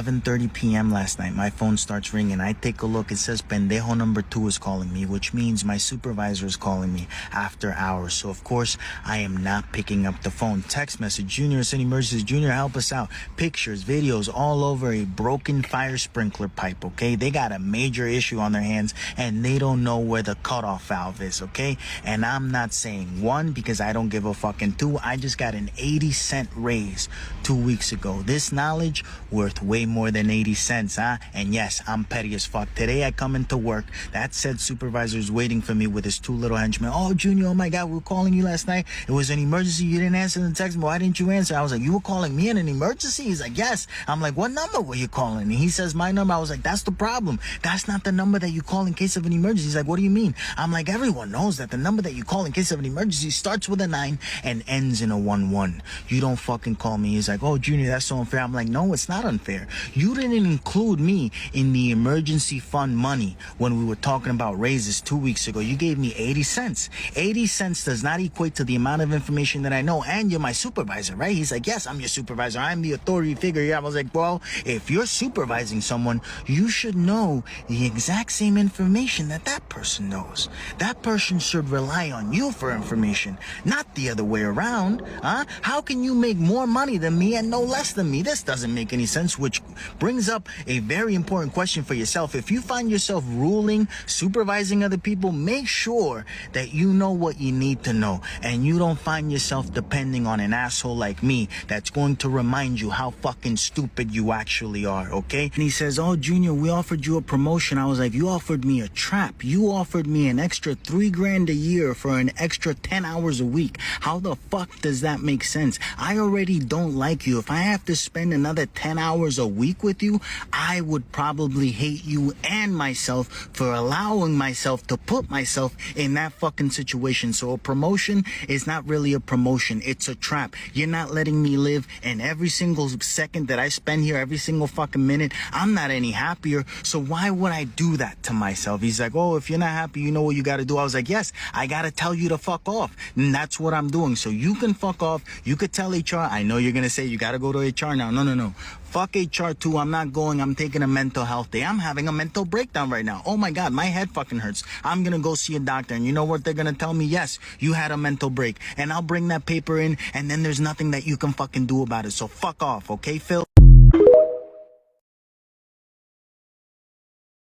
11:30 p.m. last night. My phone starts ringing. I take a look. It says pendejo number 2 is calling me, which means my supervisor is calling me after hours. So, of course, I am not picking up the phone. Text message, Junior, it's an emergency. Junior, help us out. Pictures, videos, all over a broken fire sprinkler pipe, okay? They got a major issue on their hands, and they don't know where the cutoff valve is, okay? And I'm not saying 1 because I don't give a fucking 2. I just got an 80-cent raise 2 weeks ago. This knowledge worth way more than 80 cents, huh? And yes, I'm petty as fuck. Today I come into work. That said supervisor is waiting for me with his 2 little henchmen. Oh, Junior, oh my God, we were calling you last night. It was an emergency. You didn't answer the text. Why didn't you answer? I was like, you were calling me in an emergency? He's like, yes. I'm like, what number were you calling? And he says, my number. I was like, that's the problem. That's not the number that you call in case of an emergency. He's like, what do you mean? I'm like, everyone knows that the number that you call in case of an emergency starts with a 9 and ends in a 11. You don't fucking call me. He's like, oh, Junior, that's so unfair. I'm like, no, it's not unfair. You didn't include me in the emergency fund money when we were talking about raises 2 weeks ago. You gave me 80 cents. 80 cents does not equate to the amount of information that I know, and you're my supervisor, right? He's like, yes, I'm your supervisor. I'm the authority figure here. I was like, well, if you're supervising someone, you should know the exact same information that that person knows. That person should rely on you for information, not the other way around, huh? How can you make more money than me and no less than me? This doesn't make any sense, which brings up a very important question for yourself. If you find yourself ruling, supervising other people, make sure that you know what you need to know, and you don't find yourself depending on an asshole like me that's going to remind you how fucking stupid you actually are, okay? And he says, oh, Junior, we offered you a promotion. I was like, you offered me a trap. You offered me an extra $3,000 a year for an extra 10 hours a week. How the fuck does that make sense? I already don't like you. If I have to spend another 10 hours a week with you, I would probably hate you and myself for allowing myself to put myself in that fucking situation. So a promotion is not really a promotion. It's a trap. You're not letting me live, and every single second that I spend here, every single fucking minute, I'm not any happier. So why would I do that to myself? He's like, oh, if you're not happy, you know what you got to do. I was like, yes, I got to tell you to fuck off. And that's what I'm doing. So you can fuck off. You could tell HR. I know you're going to say you got to go to HR now. No. Fuck HR too. I'm not going. I'm taking a mental health day. I'm having a mental breakdown right now. Oh my God, my head fucking hurts. I'm going to go see a doctor. And you know what they're going to tell me? Yes, you had a mental break. And I'll bring that paper in, and then there's nothing that you can fucking do about it. So fuck off, okay, Phil?